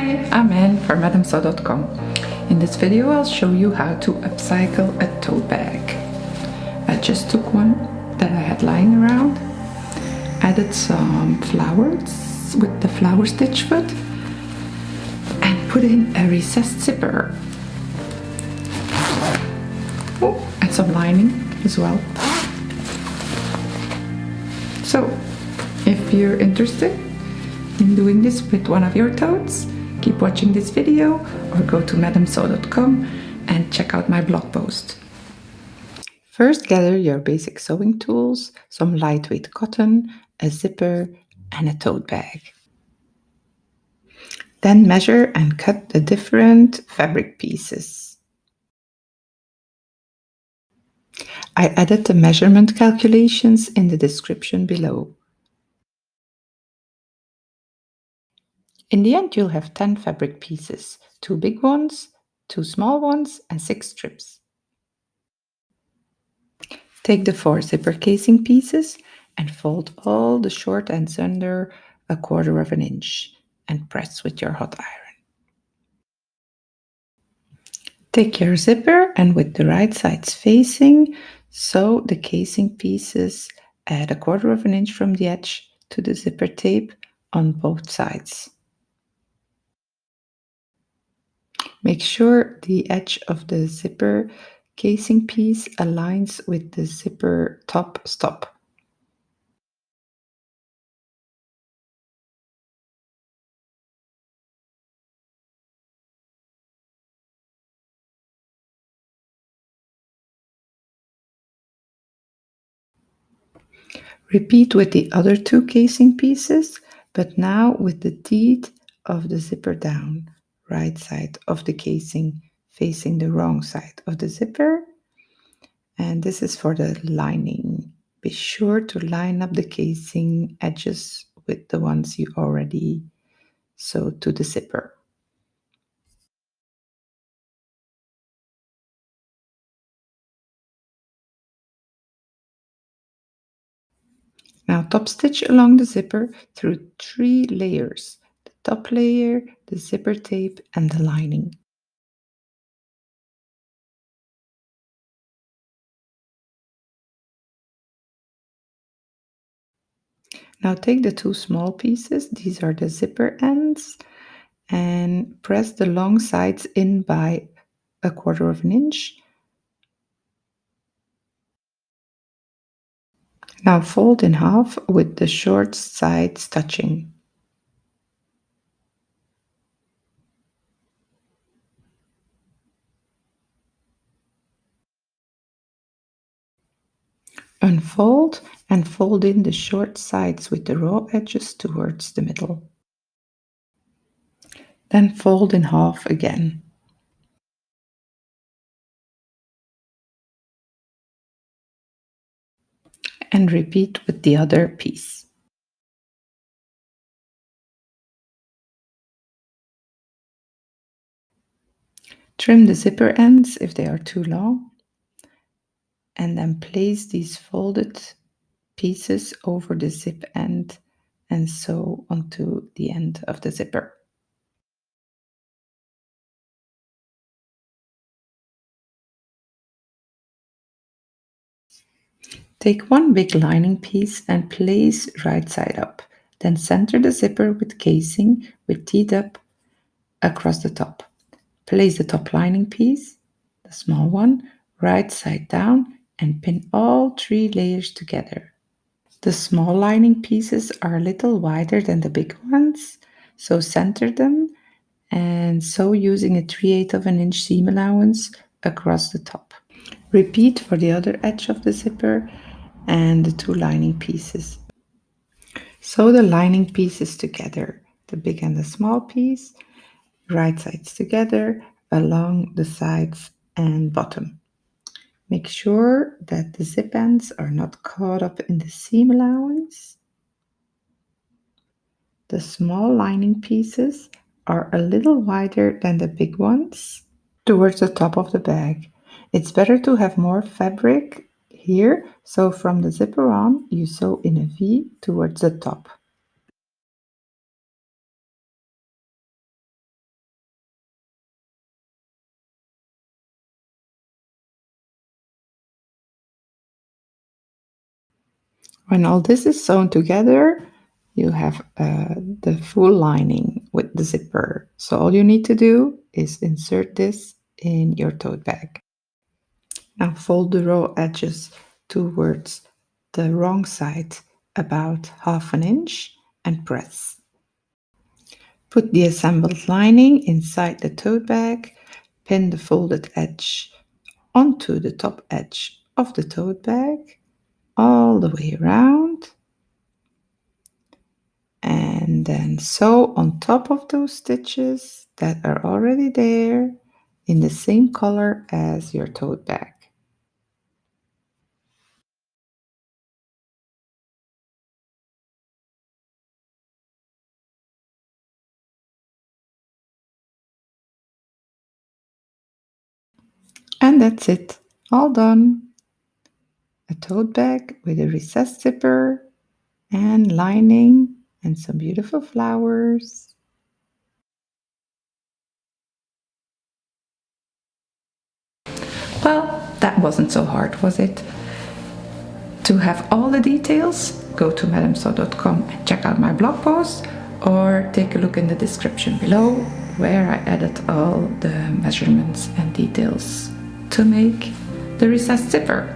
Hi, I'm Anne for MadameSew.com. In this video I'll show you how to upcycle a tote bag. I just took one that I had lying around, added some flowers with the flower stitch foot, and put in a recessed zipper. Oh, and some lining as well. So, if you're interested in doing this with one of your totes, keep watching this video or go to MadameSew.com and check out my blog post. First, gather your basic sewing tools, some lightweight cotton, a zipper, and a tote bag. Then measure and cut the different fabric pieces. I added the measurement calculations in the description below. In the end, you'll have 10 fabric pieces, 2 big ones, 2 small ones, and 6 strips. Take the 4 zipper casing pieces and fold all the short ends under 1/4 inch and press with your hot iron. Take your zipper and with the right sides facing, sew the casing pieces at 1/4 inch from the edge to the zipper tape on both sides. Make sure the edge of the zipper casing piece aligns with the zipper top stop. Repeat with the other 2 casing pieces, but now with the teeth of the zipper down, right side of the casing facing the wrong side of the zipper. And this is for the lining. Be sure to line up the casing edges with the ones you already sewed to the zipper. Now top stitch along the zipper through 3 layers: the top layer, the zipper tape, and the lining. Now take the 2 small pieces, these are the zipper ends, and press the long sides in by 1/4 inch. Now fold in half with the short sides touching. Unfold and fold in the short sides with the raw edges towards the middle. Then fold in half again. And repeat with the other piece. Trim the zipper ends if they are too long, and then place these folded pieces over the zip end and sew onto the end of the zipper. Take one big lining piece and place right side up. Then center the zipper with casing with teed up across the top. Place the top lining piece, the small one, right side down and pin all 3 layers together. The small lining pieces are a little wider than the big ones, so center them and sew using a 3/8 inch seam allowance across the top. Repeat for the other edge of the zipper and the 2 lining pieces. Sew the lining pieces together, the big and the small piece, right sides together along the sides and bottom. Make sure that the zip ends are not caught up in the seam allowance. The small lining pieces are a little wider than the big ones towards the top of the bag. It's better to have more fabric here, so from the zipper on, you sew in a V towards the top. When all this is sewn together, you have the full lining with the zipper. So all you need to do is insert this in your tote bag. Now fold the raw edges towards the wrong side about 1/2 inch and press. Put the assembled lining inside the tote bag, pin the folded edge onto the top edge of the tote bag all the way around, and then sew on top of those stitches that are already there in the same color as your tote bag. And that's it, all done. A tote bag with a recessed zipper and lining and some beautiful flowers. Well, that wasn't so hard, was it? To have all the details, go to madamsew.com and check out my blog post, or take a look in the description below where I added all the measurements and details to make the recessed zipper.